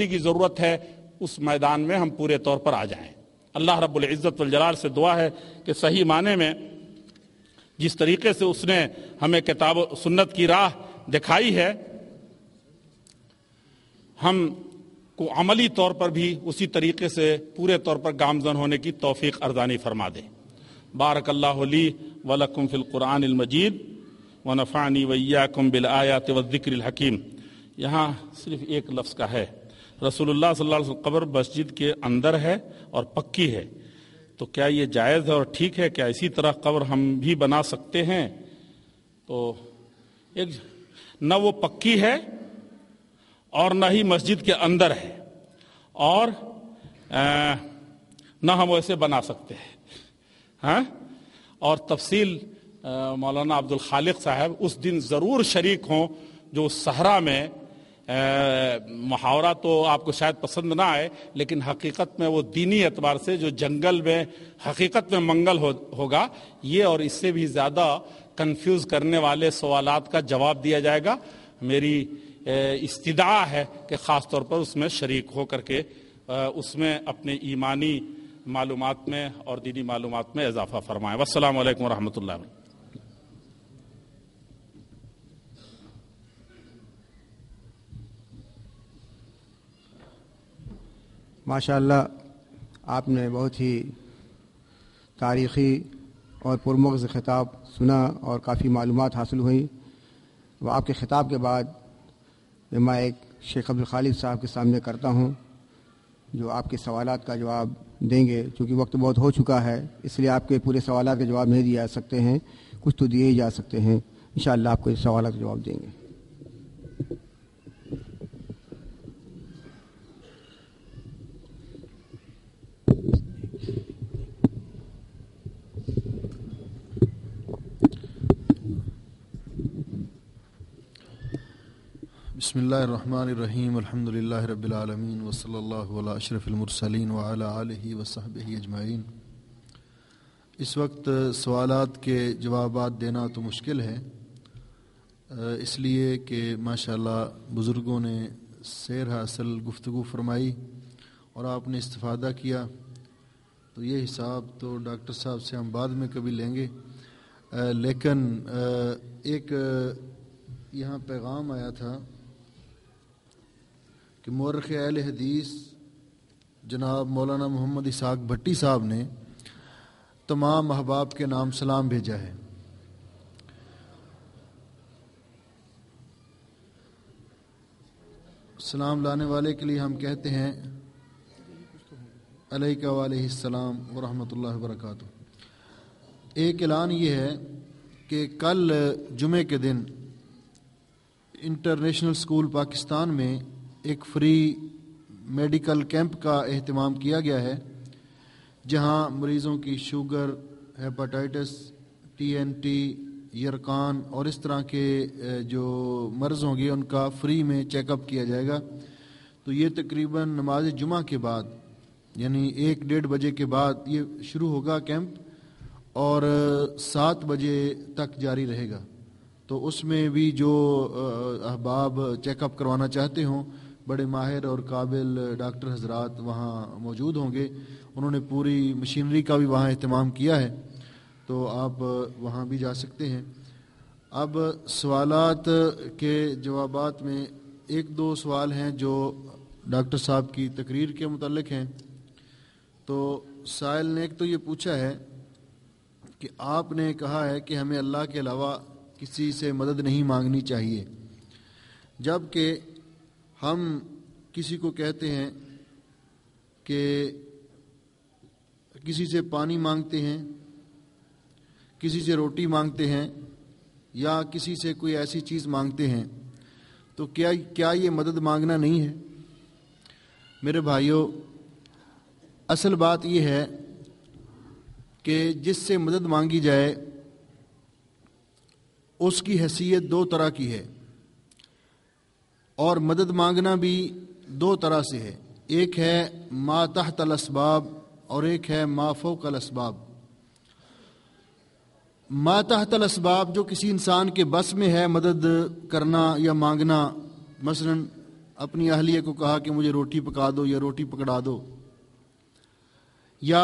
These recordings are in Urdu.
کی ضرورت ہے اس میدان میں ہم پورے طور پر آ جائیں۔ اللہ رب العزت والجلال سے دعا ہے کہ صحیح معنی میں جس طریقے سے اس نے ہمیں کتاب و سنت کی راہ دکھائی ہے، ہم کو عملی طور پر بھی اسی طریقے سے پورے طور پر گامزن ہونے کی توفیق ارزانی فرما دے۔ بارک اللہ لی ولکم فی القرآن المجید ونفعنی وإیاکم بالآیات والذکر الحکیم۔ یہاں صرف ایک لفظ کا ہے، رسول اللہ صلی اللہ علیہ وسلم قبر مسجد کے اندر ہے اور پکی ہے، تو کیا یہ جائز ہے اور ٹھیک ہے؟ کیا اسی طرح قبر ہم بھی بنا سکتے ہیں؟ تو نہ وہ پکی ہے اور نہ ہی مسجد کے اندر ہے، اور نہ ہم ویسے بنا سکتے ہیں۔ ہاں، اور تفصیل مولانا عبد الخالق صاحب اس دن ضرور شریک ہوں جو صحرا میں، محاورہ تو آپ کو شاید پسند نہ آئے لیکن حقیقت میں وہ دینی اعتبار سے جو جنگل میں حقیقت میں منگل ہوگا، یہ اور اس سے بھی زیادہ کنفیوز کرنے والے سوالات کا جواب دیا جائے گا۔ میری استدعا ہے کہ خاص طور پر اس میں شریک ہو کر کے اس میں اپنے ایمانی معلومات میں اور دینی معلومات میں اضافہ فرمائیں۔ والسلام علیکم ورحمۃ اللہ وبرکاتہ۔ ماشاء اللہ، آپ نے بہت ہی تاریخی اور پرمغز خطاب سنا اور کافی معلومات حاصل ہوئیں۔ وہ آپ کے خطاب کے بعد میں ایک شیخ عبد الخالق صاحب کے سامنے کرتا ہوں جو آپ کے سوالات کا جواب دیں گے۔ چونکہ وقت بہت ہو چکا ہے اس لیے آپ کے پورے سوالات کے جواب نہیں دیے جا سکتے ہیں، کچھ تو دیے ہی جا سکتے ہیں۔ انشاءاللہ آپ کو اس سوالات کا جواب دیں گے۔ بسم اللہ الرحمن الرحیم، الحمد للہ رب العالمین، وصلی اللہ علی اشرف المرسلین وعلی آلہ وصحبہ اجمعین۔ اس وقت سوالات کے جوابات دینا تو مشکل ہے، اس لیے کہ ماشاءاللہ بزرگوں نے سیر حاصل گفتگو فرمائی اور آپ نے استفادہ کیا، تو یہ حساب تو ڈاکٹر صاحب سے ہم بعد میں کبھی لیں گے۔ لیکن ایک یہاں پیغام آیا تھا کہ مورخ اہل حدیث جناب مولانا محمد اسحاق بھٹی صاحب نے تمام احباب کے نام سلام بھیجا ہے۔ سلام لانے والے کے لیے ہم کہتے ہیں علیکہ وعلیہ السلام ورحمۃ اللہ وبرکاتہ۔ ایک اعلان یہ ہے کہ کل جمعے کے دن انٹرنیشنل اسکول پاکستان میں ایک فری میڈیکل کیمپ کا اہتمام کیا گیا ہے، جہاں مریضوں کی شوگر، ہیپاٹائٹس، TNT، یرقان اور اس طرح کے جو مرض ہوں گے ان کا فری میں چیک اپ کیا جائے گا۔ تو یہ تقریباً نماز جمعہ کے بعد یعنی 1-1:30 بجے کے بعد یہ شروع ہوگا کیمپ اور 7 بجے تک جاری رہے گا۔ تو اس میں بھی جو احباب چیک اپ کروانا چاہتے ہوں، بڑے ماہر اور قابل ڈاکٹر حضرات وہاں موجود ہوں گے۔ انہوں نے پوری مشینری کا بھی وہاں اہتمام کیا ہے، تو آپ وہاں بھی جا سکتے ہیں۔ اب سوالات کے جوابات میں 1-2 سوال ہیں جو ڈاکٹر صاحب کی تقریر کے متعلق ہیں۔ تو سائل نے ایک تو یہ پوچھا ہے کہ آپ نے کہا ہے کہ ہمیں اللہ کے علاوہ کسی سے مدد نہیں مانگنی چاہیے، جب کہ ہم کسی کو کہتے ہیں کہ کسی سے پانی مانگتے ہیں، کسی سے روٹی مانگتے ہیں یا کسی سے کوئی ایسی چیز مانگتے ہیں، تو کیا یہ مدد مانگنا نہیں ہے؟ میرے بھائیوں، اصل بات یہ ہے کہ جس سے مدد مانگی جائے اس کی حیثیت 2 طرح کی ہے، اور مدد مانگنا بھی 2 طرح سے ہے۔ ایک ہے ما تحت الاسباب اور ایک ہے ما فوق الاسباب۔ ما تحت الاسباب جو کسی انسان کے بس میں ہے مدد کرنا یا مانگنا، مثلا اپنی اہلیہ کو کہا کہ مجھے روٹی پکا دو یا روٹی پکڑا دو، یا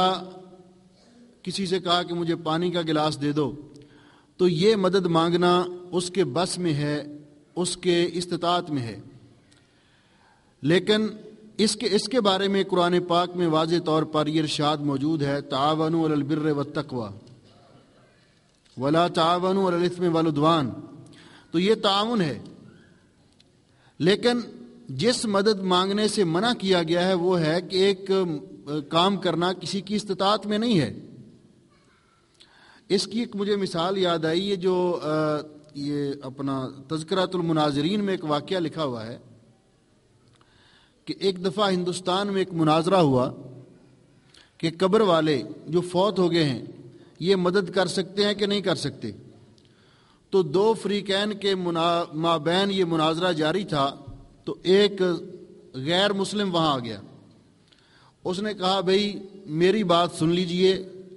کسی سے کہا کہ مجھے پانی کا گلاس دے دو، تو یہ مدد مانگنا اس کے بس میں ہے، اس کے استطاعت میں ہے. لیکن اس کے بارے میں قرآن پاک میں واضح طور پر یہ ارشاد موجود ہے، تعاونوا علی البر والتقوی ولا تعاونوا علی الاثم والعدوان. تو یہ تعاون ہے، لیکن جس مدد مانگنے سے منع کیا گیا ہے وہ ہے کہ ایک کام کرنا کسی کی استطاعت میں نہیں ہے. اس کی ایک مجھے مثال یاد آئی ہے، جو یہ اپنا تذکرۃ المناظرین میں ایک واقعہ لکھا ہوا ہے کہ ایک دفعہ ہندوستان میں ایک مناظرہ ہوا کہ قبر والے جو فوت ہو گئے ہیں یہ مدد کر سکتے ہیں کہ نہیں کر سکتے. تو دو فریقین کے مابین یہ مناظرہ جاری تھا. تو ایک غیر مسلم وہاں آ گیا، اس نے کہا بھئی میری بات سن لیجئے،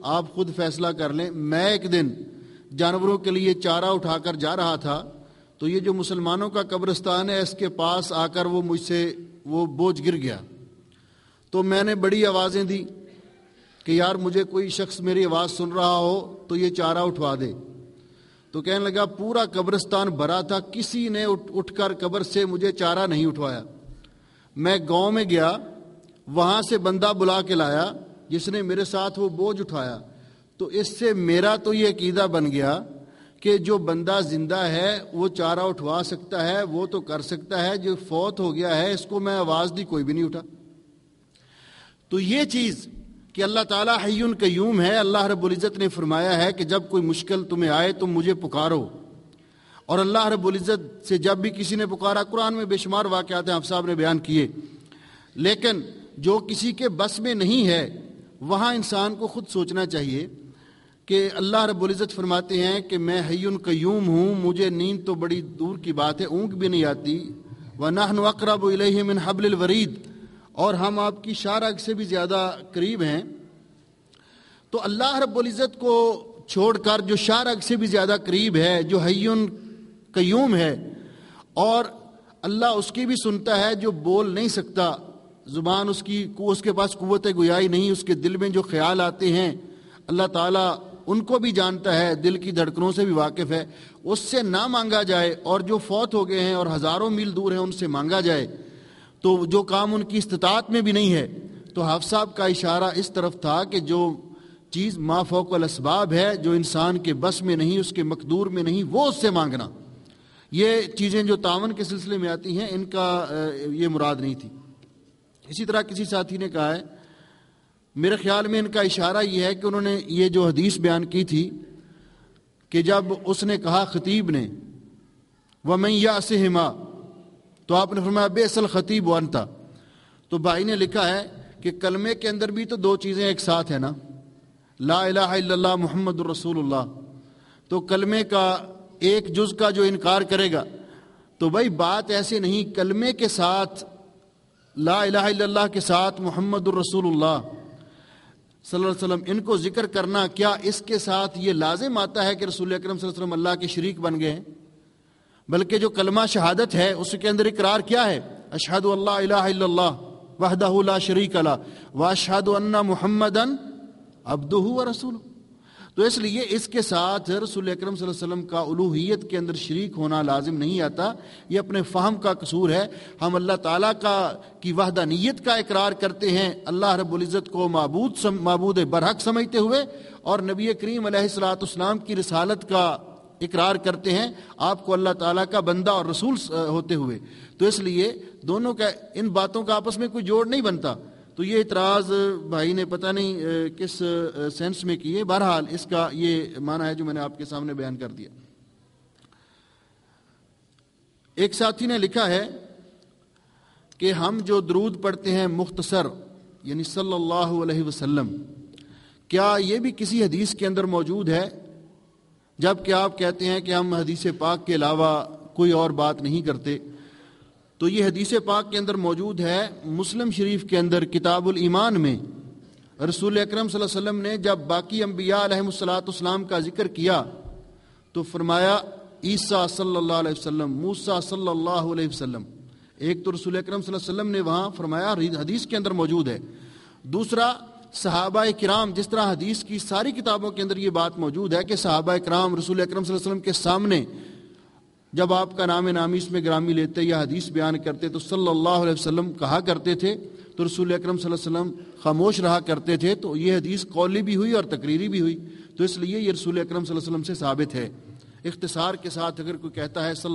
آپ خود فیصلہ کر لیں. میں ایک دن جانوروں کے لیے چارہ اٹھا کر جا رہا تھا، تو یہ جو مسلمانوں کا قبرستان ہے اس کے پاس آ کر وہ مجھ سے وہ بوجھ گر گیا. تو میں نے بڑی آوازیں دی کہ یار مجھے کوئی شخص میری آواز سن رہا ہو تو یہ چارہ اٹھوا دے. تو کہنے لگا پورا قبرستان بھرا تھا، کسی نے اٹھ کر قبر سے مجھے چارہ نہیں اٹھوایا. میں گاؤں میں گیا، وہاں سے بندہ بلا کے لایا جس نے میرے ساتھ وہ بوجھ اٹھایا. تو اس سے میرا تو یہ عقیدہ بن گیا کہ جو بندہ زندہ ہے وہ چارہ اٹھوا سکتا ہے، وہ تو کر سکتا ہے، جو فوت ہو گیا ہے اس کو میں آواز دی کوئی بھی نہیں اٹھا. تو یہ چیز کہ اللہ تعالیٰ حی قیوم ہے، اللہ رب العزت نے فرمایا ہے کہ جب کوئی مشکل تمہیں آئے تم مجھے پکارو. اور اللہ رب العزت سے جب بھی کسی نے پکارا، قرآن میں بے شمار واقعات ہیں آپ صاحب نے بیان کیے، لیکن جو کسی کے بس میں نہیں ہے وہاں انسان کو خود سوچنا چاہیے کہ اللہ رب العزت فرماتے ہیں کہ میں حی قیوم ہوں، مجھے نیند تو بڑی دور کی بات ہے، اونگ بھی نہیں آتی. وَنَحْنُ أَقْرَبُ إِلَيْهِ مِنْ حَبْلِ الْوَرِيدِ، اور ہم آپ کی شارگ سے بھی زیادہ قریب ہیں. تو اللہ رب العزت کو چھوڑ کر جو شارگ سے بھی زیادہ قریب ہے، جو حی قیوم ہے، اور اللہ اس کی بھی سنتا ہے جو بول نہیں سکتا، زبان اس کے پاس قوت گویائی نہیں، اس کے دل میں جو خیال آتے ہیں اللہ تعالیٰ ان کو بھی جانتا ہے، دل کی دھڑکنوں سے بھی واقف ہے. اس سے نہ مانگا جائے، اور جو فوت ہو گئے ہیں اور ہزاروں میل دور ہیں ان سے مانگا جائے، تو جو کام ان کی استطاعت میں بھی نہیں ہے. تو حافظ صاحب کا اشارہ اس طرف تھا کہ جو چیز ما فوق الاسباب ہے، جو انسان کے بس میں نہیں، اس کے مقدور میں نہیں، وہ اس سے مانگنا. یہ چیزیں جو تعاون کے سلسلے میں آتی ہیں ان کا یہ مراد نہیں تھی. اسی طرح کسی ساتھی نے کہا ہے، میرے خیال میں ان کا اشارہ یہ ہے کہ انہوں نے یہ جو حدیث بیان کی تھی کہ جب اس نے کہا خطیب نے وَمَنْ يَأْسِهِمَا، تو آپ نے فرمایا بئس الخطیب وانت. تو بھائی نے لکھا ہے کہ کلمے کے اندر بھی تو دو چیزیں ایک ساتھ ہیں نا، لا الہ الا اللہ محمد الرسول اللہ. تو کلمے کا ایک جز کا جو انکار کرے گا، تو بھائی بات ایسے نہیں، کلمے کے ساتھ لا الہ الا اللہ کے ساتھ محمد الرسول اللہ صلی اللہ علیہ وسلم ان کو ذکر کرنا، کیا اس کے ساتھ یہ لازم آتا ہے کہ رسول اکرم صلی اللہ علیہ وسلم اللہ کے شریک بن گئے ہیں؟ بلکہ جو کلمہ شہادت ہے اس کے اندر اقرار کیا ہے؟ اشہد اللہ الہ الا اللہ وحدہ لا شریک لہ واشہد ان محمدً عبدہ ورسولہ. تو اس لیے اس کے ساتھ رسول اکرم صلی اللہ علیہ وسلم کا الوہیت کے اندر شریک ہونا لازم نہیں آتا. یہ اپنے فہم کا قصور ہے. ہم اللہ تعالیٰ کی وحدانیت کا اقرار کرتے ہیں، اللہ رب العزت کو معبود برحق سمجھتے ہوئے، اور نبی کریم علیہ الصلوۃ والسلام کی رسالت کا اقرار کرتے ہیں، آپ کو اللہ تعالیٰ کا بندہ اور رسول ہوتے ہوئے. تو اس لیے دونوں کا، ان باتوں کا آپس میں کوئی جوڑ نہیں بنتا. تو یہ اعتراض بھائی نے پتہ نہیں کس سینس میں کیے. بہرحال اس کا یہ معنی ہے جو میں نے آپ کے سامنے بیان کر دیا. ایک ساتھی نے لکھا ہے کہ ہم جو درود پڑھتے ہیں مختصر، یعنی صلی اللہ علیہ وسلم، کیا یہ بھی کسی حدیث کے اندر موجود ہے؟ جب کہ آپ کہتے ہیں کہ ہم حدیث پاک کے علاوہ کوئی اور بات نہیں کرتے. تو یہ حدیث پاک کے اندر موجود ہے. مسلم شریف کے اندر کتاب الایمان میں رسول اکرم صلی اللہ علیہ وسلم نے جب باقی انبیاء علیہ الصلوۃ والسلام کا ذکر کیا تو فرمایا عیسیٰ صلی اللہ علیہ وسلم، موسیٰ صلی اللہ علیہ وسلم، ایک تو رسول اکرم صلی اللہ علیہ وسلم نے وہاں فرمایا، حدیث کے اندر موجود ہے. دوسرا صحابہ کرام، جس طرح حدیث کی ساری کتابوں کے اندر یہ بات موجود ہے کہ صحابہ کرام رسول اکرم صلی اللہ علیہ وسلم کے سامنے جب آپ کا نام نامی اس میں گرامی لیتے یا حدیث بیان کرتے تو صلی اللہ علیہ وسلم کہا کرتے تھے، تو رسول اکرم صلی اللہ علیہ وسلم خاموش رہا کرتے تھے. تو یہ حدیث قولی بھی ہوئی اور تقریری بھی ہوئی، تو اس لیے یہ رسول اکرم صلی اللہ علیہ وسلم سے ثابت ہے. اختصار کے ساتھ اگر کوئی کہتا ہے صلی